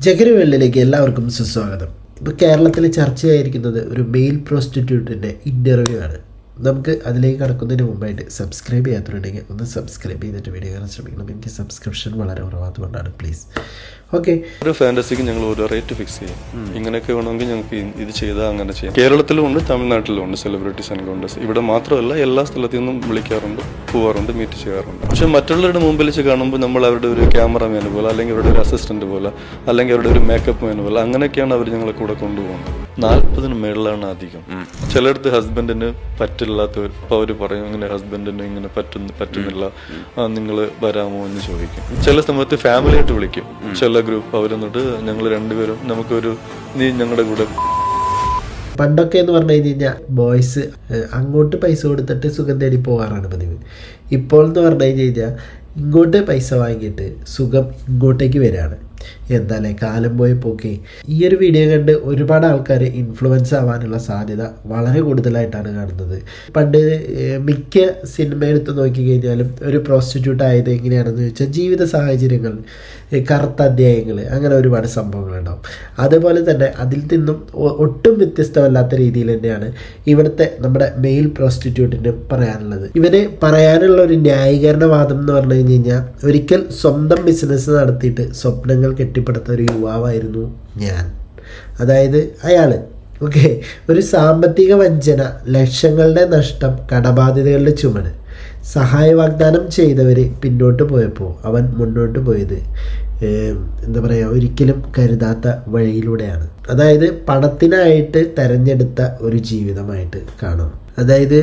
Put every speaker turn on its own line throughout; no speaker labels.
ജഗരവേളിലേക്ക് എല്ലാവർക്കും സുസ്വാഗതം. ഇപ്പോൾ കേരളത്തിൽ ചർച്ചയായിരിക്കുന്നത് ഒരു മെയിൽ പ്രോസ്റ്റിറ്റ്യൂട്ടിൻ്റെ ഇൻ്റർവ്യൂ ആണ്. നമുക്ക് അതിലേക്ക് കടക്കുന്നതിന് മുമ്പായിട്ട് സബ്സ്ക്രൈബ് ചെയ്യാത്തവരുണ്ടെങ്കിൽ ഒന്ന് സബ്സ്ക്രൈബ് ചെയ്തിട്ട് വീഡിയോ കാണാൻ ശ്രമിക്കണം. എനിക്ക് സബ്സ്ക്രിപ്ഷൻ വളരെ കുറവാതുകൊണ്ടാണ്. പ്ലീസ്. ഓക്കെ,
ഒരു ഫാൻറ്റസിക്ക് ഞങ്ങൾ ഒരു റേറ്റ് ഫിക്സ് ചെയ്യും. ഇങ്ങനെയൊക്കെ വേണമെങ്കിൽ ഞങ്ങൾക്ക് ഇത് ചെയ്താൽ അങ്ങനെ ചെയ്യാം. കേരളത്തിലും ഉണ്ട്, തമിഴ്നാട്ടിലും ഉണ്ട് സെലിബ്രിറ്റീസ് ആൻഡ് കോൺടസ്റ്റ്. ഇവിടെ മാത്രമല്ല, എല്ലാ സ്ഥലത്തു നിന്നും വിളിക്കാറുണ്ട്, പോവാറുണ്ട്, മീറ്റ് ചെയ്യാറുണ്ട്. പക്ഷെ മറ്റുള്ളവരുടെ മുമ്പിൽ വെച്ച് കാണുമ്പോൾ നമ്മൾ അവരുടെ ഒരു ക്യാമറമാൻ പോലെ, അല്ലെങ്കിൽ അവരുടെ ഒരു അസിസ്റ്റന്റ് പോലെ, അല്ലെങ്കിൽ അവരുടെ ഒരു മേക്കപ്പ് മാൻ പോലെ, അങ്ങനെയൊക്കെയാണ് അവർ ഞങ്ങളെ കൂടെ കൊണ്ടുപോകുന്നത്. 40 മേളിലാണ് അധികം. ചിലയിടത്ത് ഹസ്ബൻഡിന് പറ്റില്ലാത്തവർ, അപ്പോൾ അവർ പറയും ഇങ്ങനെ ഹസ്ബൻഡിന് ഇങ്ങനെ പറ്റുന്നില്ല, നിങ്ങൾ വരാമോ എന്ന് ചോദിക്കും. ചില സമയത്ത് ഫാമിലിയായിട്ട് വിളിക്കും. ചില ഗ്രൂപ്പ് അവർ എന്നിട്ട് ഞങ്ങൾ രണ്ടുപേരും നമുക്കൊരു നീ ഞങ്ങളുടെ കൂടെ.
പണ്ടൊക്കെ എന്ന് പറഞ്ഞു കഴിഞ്ഞാൽ ബോയ്സ് അങ്ങോട്ട് പൈസ കൊടുത്തിട്ട് സുഖം തേടി പോകാറാണ് പതിവ്. ഇപ്പോൾ എന്ന് പറഞ്ഞു കഴിഞ്ഞാൽ ഇങ്ങോട്ട് പൈസ വാങ്ങിയിട്ട് സുഖം ഇങ്ങോട്ടേക്ക് വരികയാണ്. എന്തായാലും കാലം പോയ പോക്കെ. ഈ ഒരു വീഡിയോ കണ്ട് ഒരുപാട് ആൾക്കാർ ഇൻഫ്ലുവൻസ് ആവാനുള്ള സാധ്യത വളരെ കൂടുതലായിട്ടാണ് കാണുന്നത്. പണ്ട് മിക്ക സിനിമ എടുത്ത് നോക്കിക്കഴിഞ്ഞാലും ഒരു പ്രോസ്റ്റിറ്റ്യൂട്ട് ആയത് എങ്ങനെയാണെന്ന് ചോദിച്ചാൽ ജീവിത സാഹചര്യങ്ങൾ, കറുത്ത അധ്യായങ്ങൾ, അങ്ങനെ ഒരുപാട് സംഭവങ്ങളുണ്ടാവും. അതുപോലെ തന്നെ അതിൽ നിന്നും ഒട്ടും വ്യത്യസ്തമല്ലാത്ത രീതിയിൽ തന്നെയാണ് ഇവിടുത്തെ നമ്മുടെ മെയിൽ പ്രോസ്റ്റിറ്റ്യൂട്ടിന് പറയാനുള്ളത്. ഇവന് പറയാനുള്ള ഒരു ന്യായീകരണവാദം എന്ന് പറഞ്ഞു കഴിഞ്ഞാൽ, ഒരിക്കൽ സ്വന്തം ബിസിനസ് നടത്തിയിട്ട് സ്വപ്നങ്ങൾ കെട്ടിപ്പടുത്ത ഒരു യുവാവായിരുന്നു ഞാൻ. അതായത് അയാൾ ഒരു സാമ്പത്തിക വഞ്ചന, ലക്ഷങ്ങളുടെ നഷ്ടം, കടബാധ്യതകളുടെ ചുമട്, സഹായ വാഗ്ദാനം ചെയ്തവർ പിന്നോട്ട് പോയപ്പോൾ അവൻ മുന്നോട്ട് പോയത് എന്താ പറയുക, ഒരിക്കലും കരുതാത്ത വഴിയിലൂടെയാണ്. അതായത് പണത്തിനായിട്ട് തെരഞ്ഞെടുത്ത ഒരു ജീവിതമായിട്ട് കാണണം. അതായത്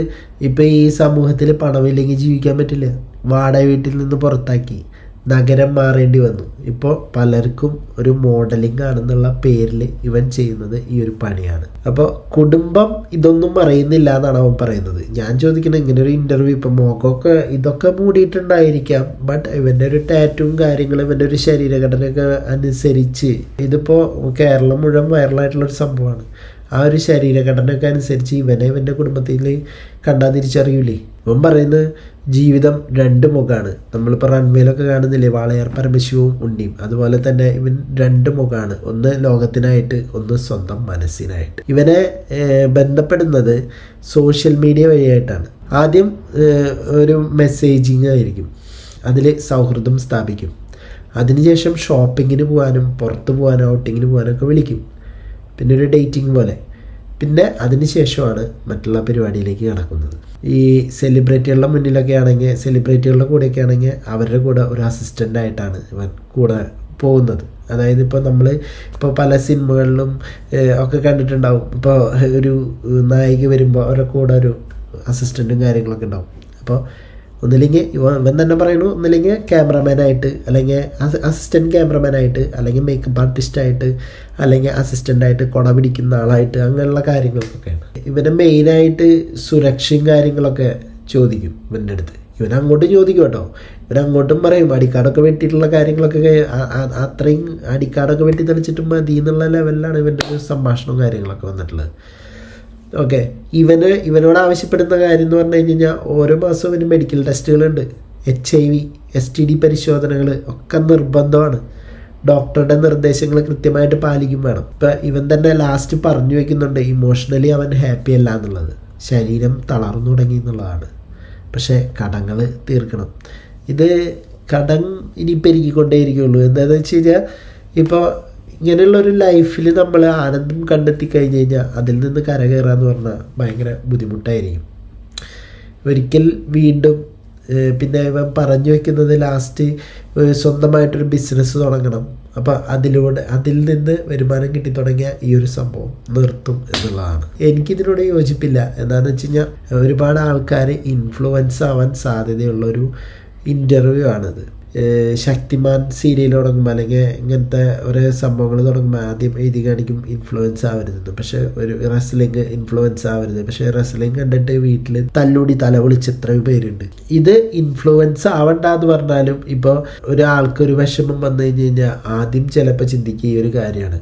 ഇപ്പം ഈ സമൂഹത്തിൽ പണമില്ലെങ്കിൽ ജീവിക്കാൻ പറ്റില്ല. വാടക വീട്ടിൽ നിന്ന് പുറത്താക്കി നഗരം മാറേണ്ടി വന്നു. ഇപ്പോൾ പലർക്കും ഒരു മോഡലിംഗ് ആണെന്നുള്ള പേരിൽ ഇവൻ ചെയ്യുന്നത് ഈ ഒരു പണിയാണ്. അപ്പോൾ കുടുംബം ഇതൊന്നും അറിയുന്നില്ല എന്നാണ് അവൻ പറയുന്നത്. ഞാൻ ചോദിക്കുന്നത്, ഇങ്ങനെ ഒരു ഇൻ്റർവ്യൂ, ഇപ്പം മുഖമൊക്കെ ഇതൊക്കെ മൂടിയിട്ടുണ്ടായിരിക്കാം, ബട്ട് ഇവൻ്റെ ഒരു ടാറ്റും കാര്യങ്ങളും ഇവൻ്റെ ഒരു ശരീരഘടനയൊക്കെ അനുസരിച്ച് ഇതിപ്പോൾ കേരളം മുഴുവൻ വൈറലായിട്ടുള്ളൊരു സംഭവമാണ്. ആ ഒരു ശരീരഘടനയൊക്കെ അനുസരിച്ച് ഇവൻ്റെ കുടുംബത്തിൽ കണ്ടാൽ തിരിച്ചറിയൂലേ. ഇവൻ പറയുന്നത് ജീവിതം രണ്ട് മുഖമാണ്. നമ്മളിപ്പോൾ റൺവേയിലൊക്കെ കാണുന്നില്ലേ, വാളയാർ പരമശിവവും ഉണ്ണിയും, അതുപോലെ തന്നെ ഇവൻ രണ്ട് മുഖമാണ്. ഒന്ന് ലോകത്തിനായിട്ട്, ഒന്ന് സ്വന്തം മനസ്സിനായിട്ട്. ഇവനെ ബന്ധപ്പെടുന്നത് സോഷ്യൽ മീഡിയ വഴിയായിട്ടാണ്. ആദ്യം ഒരു മെസ്സേജിങ് ആയിരിക്കും, അതിൽ സൗഹൃദം സ്ഥാപിക്കും. അതിനുശേഷം ഷോപ്പിങ്ങിന് പോകാനും പുറത്ത് പോകാനും ഔട്ടിങ്ങിന് പോകാനൊക്കെ വിളിക്കും. പിന്നെ ഒരു ഡേറ്റിംഗ് പോലെ. പിന്നെ അതിന് ശേഷമാണ് മറ്റുള്ള പരിപാടിയിലേക്ക് കടക്കുന്നത്. ഈ സെലിബ്രിറ്റികളുടെ മുന്നിലൊക്കെ ആണെങ്കിൽ, സെലിബ്രിറ്റികളുടെ കൂടെയൊക്കെ ആണെങ്കിൽ അവരുടെ കൂടെ ഒരു അസിസ്റ്റൻ്റായിട്ടാണ് ഇവൻ കൂടെ പോകുന്നത്. അതായത് ഇപ്പോൾ പല സിനിമകളിലും ഒക്കെ കണ്ടിട്ടുണ്ടാവും. ഇപ്പോൾ ഒരു നായിക വരുമ്പോൾ അവരുടെ കൂടെ ഒരു അസിസ്റ്റൻറ്റും കാര്യങ്ങളൊക്കെ ഉണ്ടാവും. അപ്പോൾ ഒന്നില്ലെങ്കിൽ ഇവൻ തന്നെ പറയണു, ഒന്നില്ലെങ്കിൽ ക്യാമറമാനായിട്ട്, അല്ലെങ്കിൽ അസിസ്റ്റൻറ്റ് ക്യാമറമാനായിട്ട്, അല്ലെങ്കിൽ മേക്കപ്പ് ആർട്ടിസ്റ്റായിട്ട്, അല്ലെങ്കിൽ അസിസ്റ്റൻ്റായിട്ട്, കുട പിടിക്കുന്ന ആളായിട്ട്, അങ്ങനെയുള്ള കാര്യങ്ങൾക്കൊക്കെയാണ്. ഇവനെ മെയിനായിട്ട് സുരക്ഷയും കാര്യങ്ങളൊക്കെ ചോദിക്കും ഇവൻ്റെ അടുത്ത്. ഇവൻ അങ്ങോട്ടും ചോദിക്കും കേട്ടോ. ഇവൻ അങ്ങോട്ടും പറയും അടിക്കാടൊക്കെ വെട്ടിയിട്ടുള്ള കാര്യങ്ങളൊക്കെ, അത്രയും അടിക്കാടൊക്കെ വെട്ടി തെളിച്ചിട്ടും മതി എന്നുള്ള ലെവലിലാണ് ഇവൻ്റെ ഒരു സംഭാഷണവും കാര്യങ്ങളൊക്കെ വന്നിട്ടുള്ളത്. ഓക്കെ, ഇവനോട് ആവശ്യപ്പെടുന്ന കാര്യം എന്ന് പറഞ്ഞു കഴിഞ്ഞാൽ, ഓരോ മാസവും ഇവന് മെഡിക്കൽ ടെസ്റ്റുകളുണ്ട്. HIV, STD പരിശോധനകൾ ഒക്കെ നിർബന്ധമാണ്. ഡോക്ടറുടെ നിർദ്ദേശങ്ങൾ കൃത്യമായിട്ട് പാലിക്കും വേണം. ഇപ്പം ഇവൻ തന്നെ ലാസ്റ്റ് പറഞ്ഞു വയ്ക്കുന്നുണ്ട്, ഇമോഷണലി അവൻ ഹാപ്പി അല്ല എന്നുള്ളത്, ശരീരം തളർന്നു തുടങ്ങി എന്നുള്ളതാണ്. പക്ഷേ കടങ്ങൾ തീർക്കണം. ഇത് കടം ഇനി പെരുകിക്കൊണ്ടേയിരിക്കുള്ളൂ. എന്താണെന്ന് വെച്ച് കഴിഞ്ഞാൽ, ഇപ്പോൾ ഇങ്ങനെയുള്ളൊരു ലൈഫിൽ നമ്മൾ ആനന്ദം കണ്ടെത്തി കഴിഞ്ഞ് കഴിഞ്ഞാൽ അതിൽ നിന്ന് കരകയറുക എന്ന് പറഞ്ഞാൽ ഭയങ്കര ബുദ്ധിമുട്ടായിരിക്കും. ഒരിക്കൽ വീണ്ടും പിന്നെ ഇവൻ പറഞ്ഞു വയ്ക്കുന്നത് ലാസ്റ്റ് സ്വന്തമായിട്ടൊരു ബിസിനസ് തുടങ്ങണം. അപ്പോൾ അതിൽ നിന്ന് വരുമാനം കിട്ടി തുടങ്ങിയ ഈ ഒരു സംഭവം നിർത്തും എന്നുള്ളതാണ്. എനിക്കിതിനോട് യോജിപ്പില്ല. എന്താണെന്ന് വെച്ച് കഴിഞ്ഞാൽ, ഒരുപാട് ആൾക്കാർ ഇൻഫ്ലുവൻസ് ആവാൻ സാധ്യതയുള്ളൊരു ഇൻ്റർവ്യൂ ആണിത്. ശക്തിമാൻ സീരിയൽ തുടങ്ങുമ്പോൾ, അല്ലെങ്കിൽ ഇങ്ങനത്തെ ഓരോ സംഭവങ്ങൾ തുടങ്ങുമ്പോൾ ആദ്യം എഴുതി കാണിക്കും ഇൻഫ്ലുവൻസ് ആവരുതെന്ന്. പക്ഷേ ഒരു റെസ്ലിംഗ് ഇൻഫ്ലുവൻസ് ആവരുത്. പക്ഷേ റെസ്ലിംഗ് കണ്ടിട്ട് വീട്ടിൽ തല്ലൂടി തല വിളിച്ച് എത്രയോ പേരുണ്ട്. ഇത് ഇൻഫ്ലുവൻസ് ആവണ്ട എന്ന് പറഞ്ഞാലും, ഇപ്പോൾ ഒരാൾക്കൊരു വിഷമം വന്നു കഴിഞ്ഞ് കഴിഞ്ഞാൽ ആദ്യം ചിലപ്പോൾ ചിന്തിക്കുക ഈ ഒരു കാര്യമാണ്,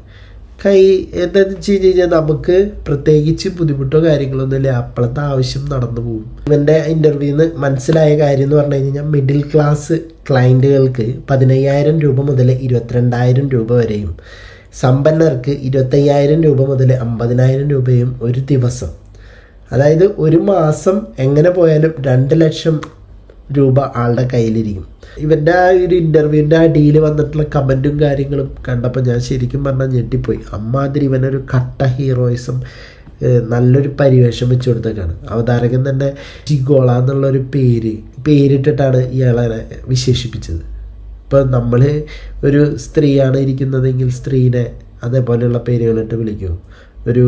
എന്താണെന്ന് വെച്ച് കഴിഞ്ഞാൽ നമുക്ക് പ്രത്യേകിച്ച് ബുദ്ധിമുട്ടോ കാര്യങ്ങളൊന്നുമില്ല, അപ്പോഴത്തെ ആവശ്യം നടന്നു പോകും. ഇവൻ്റെ ഇൻ്റർവ്യൂന്ന് മനസ്സിലായ കാര്യം എന്ന് പറഞ്ഞു കഴിഞ്ഞാൽ മിഡിൽ ക്ലാസ് ക്ലയൻറ്റുകൾക്ക് 15,000 രൂപ മുതൽ 22,000 രൂപ വരെയും സമ്പന്നർക്ക് 25,000 രൂപ മുതൽ 50,000 രൂപയും ഒരു ദിവസം, അതായത് ഒരു മാസം എങ്ങനെ പോയാലും 2 ലക്ഷം രൂപ ആളുടെ കയ്യിലിരിക്കും. ഇവൻ്റെ ആ ഒരു ഇൻ്റർവ്യൂവിൻ്റെ അടിയിൽ വന്നിട്ടുള്ള കമൻറ്റും കാര്യങ്ങളും കണ്ടപ്പോൾ ഞാൻ ശരിക്കും പറഞ്ഞാൽ ഞെട്ടിപ്പോയി. അമ്മാതിരി ഇവനൊരു കട്ട ഹീറോയിസം നല്ലൊരു പരിവേഷം വെച്ച് കൊടുത്തേക്കാണ്. അവതാരകൻ തന്നെ ജിഗോള എന്നുള്ളൊരു പേരിട്ടിട്ടാണ് ഇയാളെ വിശേഷിപ്പിച്ചത്. ഇപ്പോൾ നമ്മൾ ഒരു സ്ത്രീയാണ് ഇരിക്കുന്നതെങ്കിൽ സ്ത്രീനെ അതേപോലെയുള്ള പേരുകളിട്ട് വിളിക്കും. ഒരു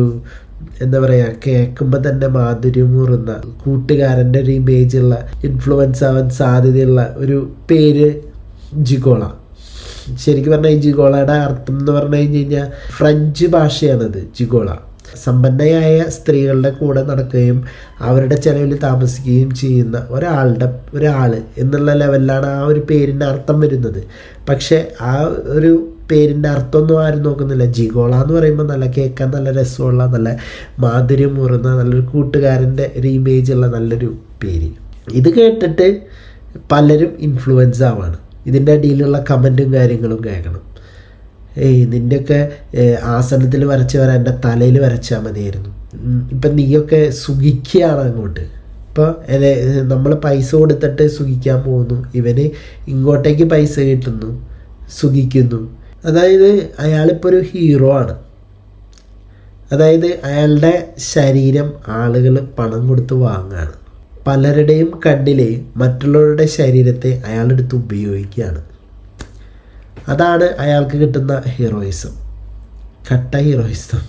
എന്താ പറയുക, കേൾക്കുമ്പോൾ തന്നെ മാധുര്യമൂറുന്ന കൂട്ടുകാരൻ്റെ ഒരു ഇമേജുള്ള ഇൻഫ്ലുവൻസ് ആവാൻ സാധ്യതയുള്ള ഒരു പേര് ജിഗോള. ശരിക്കും പറഞ്ഞാൽ ഈ ജിഗോളയുടെ അർത്ഥം എന്ന് പറഞ്ഞു കഴിഞ്ഞാൽ ഫ്രഞ്ച് ഭാഷയാണത്. ജിഗോള സമ്പന്നയായ സ്ത്രീകളുടെ കൂടെ നടക്കുകയും അവരുടെ ചെലവിൽ താമസിക്കുകയും ചെയ്യുന്ന ഒരാൾ എന്നുള്ള ലെവലിലാണ് ആ ഒരു പേരിൻ്റെ അർത്ഥം വരുന്നത്. പക്ഷേ ആ ഒരു പേരിൻ്റെ അർത്ഥമൊന്നും ആരും നോക്കുന്നില്ല. ജിഗോള എന്ന് പറയുമ്പോൾ നല്ല കേൾക്കാൻ നല്ല രസമുള്ള, നല്ല മാധുര്യം മുറുന്ന, നല്ലൊരു കൂട്ടുകാരൻ്റെ ഒരു ഇമേജുള്ള നല്ലൊരു പേര്. ഇത് കേട്ടിട്ട് പലരും ഇൻഫ്ലുവൻസ് ആവാണ്. ഇതിൻ്റെ അടിയിലുള്ള കമൻറ്റും കാര്യങ്ങളും കേൾക്കണം. നിൻ്റെയൊക്കെ ആസനത്തിൽ വരച്ചവരെ എൻ്റെ തലയിൽ വരച്ചാൽ മതിയായിരുന്നു. ഇപ്പം നീയൊക്കെ സുഖിക്കുകയാണ് അങ്ങോട്ട്. ഇപ്പോൾ നമ്മൾ പൈസ കൊടുത്തിട്ട് സുഖിക്കാൻ പോകുന്നു, ഇവന് ഇങ്ങോട്ടേക്ക് പൈസ കിട്ടുന്നു, സുഖിക്കുന്നു. അതായത് അയാളിപ്പോൾ ഒരു ഹീറോ ആണ്. അതായത് അയാളുടെ ശരീരം ആളുകൾ പണം കൊടുത്ത് വാങ്ങുകയാണ്. പലരുടെയും കണ്ണിലെ മറ്റുള്ളവരുടെ ശരീരത്തെ അയാളെടുത്ത് ഉപയോഗിക്കുകയാണ്. അതാണ് അയാൾക്ക് കിട്ടുന്ന ഹീറോയിസം, കട്ട ഹീറോയിസം.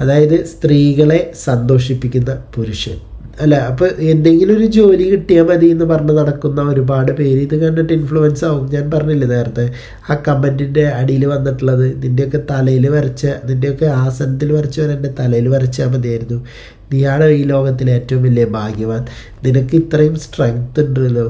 അതായത് സ്ത്രീകളെ സന്തോഷിപ്പിക്കുന്ന പുരുഷൻ. അല്ല, അപ്പോൾ എന്തെങ്കിലും ഒരു ജോലി കിട്ടിയാൽ മതി എന്ന് പറഞ്ഞ് നടക്കുന്ന ഒരുപാട് പേര് ഇത് കണ്ടിട്ട് ഇൻഫ്ലുവൻസ് ആവും. ഞാൻ പറഞ്ഞില്ലേ നേരത്തെ ആ കമൻറ്റിൻ്റെ അടിയിൽ വന്നിട്ടുള്ളത്, നിൻ്റെയൊക്കെ തലയിൽ വരച്ച, നിൻ്റെയൊക്കെ ആസനത്തിൽ വരച്ചവൻ എൻ്റെ തലയിൽ വരച്ചാൽ മതിയായിരുന്നു, നീയാണ് ഈ ലോകത്തിലെ ഏറ്റവും വലിയ ഭാഗ്യവാൻ, നിനക്ക് ഇത്രയും സ്ട്രെങ്ത് ഉണ്ടല്ലോ,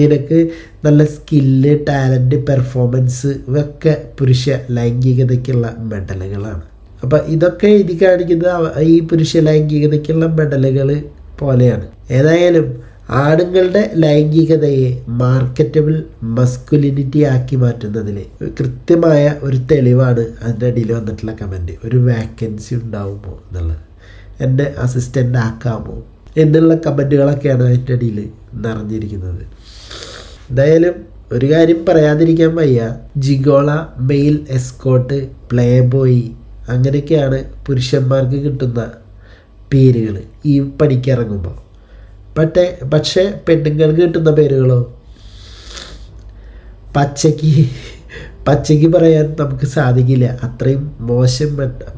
നിനക്ക് നല്ല സ്കില്ല്, ടാലൻറ്റ്, പെർഫോമൻസ് ഇതൊക്കെ പുരുഷ ലൈംഗികതയ്ക്കുള്ള മെഡലുകളാണ്. അപ്പം ഇതൊക്കെ എഴുതി കാണിക്കുന്നത് ഈ പുരുഷ ലൈംഗികതയ്ക്കുള്ള മെഡലുകൾ പോലെയാണ്. ഏതായാലും ആണുങ്ങളുടെ ലൈംഗികതയെ മാർക്കറ്റബിൾ മസ്കുലിനിറ്റി ആക്കി മാറ്റുന്നതിൽ കൃത്യമായ ഒരു തെളിവാണ് അതിൻ്റെ അടിയിൽ വന്നിട്ടുള്ള കമൻറ്റ്. ഒരു വാക്കൻസി ഉണ്ടാവുമോ എന്നുള്ളത്, എൻ്റെ അസിസ്റ്റൻ്റ് ആക്കാമോ എന്നുള്ള കമൻറ്റുകളൊക്കെയാണ് അതിൻ്റെ അടിയിൽ നിറഞ്ഞിരിക്കുന്നത്. എന്തായാലും ഒരു കാര്യം പറയാതിരിക്കാൻ വയ്യ, ജിഗോള, മെയിൽ എസ്കോട്ട്, പ്ലേ ബോയ്, അങ്ങനെയൊക്കെയാണ് പുരുഷന്മാർക്ക് കിട്ടുന്ന പേരുകൾ ഈ പണിക്കിറങ്ങുമ്പോൾ. പക്ഷേ പെണ്ണുങ്ങൾക്ക് കിട്ടുന്ന പേരുകളോ പച്ചയ്ക്ക് പറയാൻ നമുക്ക് സാധിക്കില്ല. അത്രയും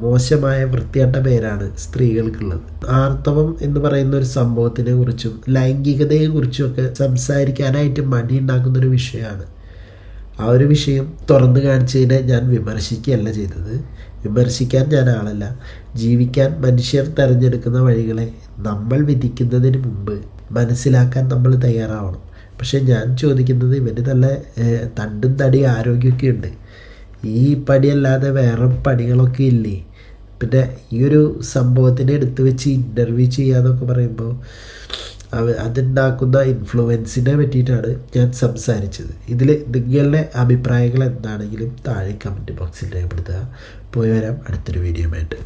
മോശമായ വൃത്തികെട്ട പേരാണ് സ്ത്രീകൾക്കുള്ളത്. ആർത്തവം എന്ന് പറയുന്ന ഒരു സംഭവത്തിനെ കുറിച്ചും ലൈംഗികതയെക്കുറിച്ചും ഒക്കെ സംസാരിക്കാനായിട്ട് മടി ഉണ്ടാക്കുന്നൊരു വിഷയമാണ്. ആ ഒരു വിഷയം തുറന്നു കാണിച്ചതിനെ ഞാൻ വിമർശിക്കുകയല്ല ചെയ്തത്. വിമർശിക്കാൻ ഞാൻ ആളല്ല. ജീവിക്കാൻ മനുഷ്യർ തിരഞ്ഞെടുക്കുന്ന വഴികളെ നമ്മൾ വിധിക്കുന്നതിന് മുമ്പ് മനസ്സിലാക്കാൻ നമ്മൾ തയ്യാറാവണം. പക്ഷേ ഞാൻ ചോദിക്കുന്നത്, ഇവന് നല്ല തണ്ടും തടി ആരോഗ്യമൊക്കെ ഉണ്ട്, ഈ പണിയല്ലാതെ വേറെ പണികളൊക്കെ ഇല്ലേ? പിന്നെ ഈ ഒരു സംഭവത്തിനെ എടുത്തു വെച്ച് ഇൻ്റർവ്യൂ ചെയ്യാന്നൊക്കെ പറയുമ്പോൾ അതുണ്ടാക്കുന്ന ഇൻഫ്ലുവൻസിനെ പറ്റിയിട്ടാണ് ഞാൻ സംസാരിച്ചത്. ഇതിൽ നിങ്ങളുടെ അഭിപ്രായങ്ങൾ എന്താണെങ്കിലും താഴെ കമൻറ്റ് ബോക്സിൽ രേഖപ്പെടുത്തുക. പോയി വരാം അടുത്തൊരു വീഡിയോ ആയിട്ട്.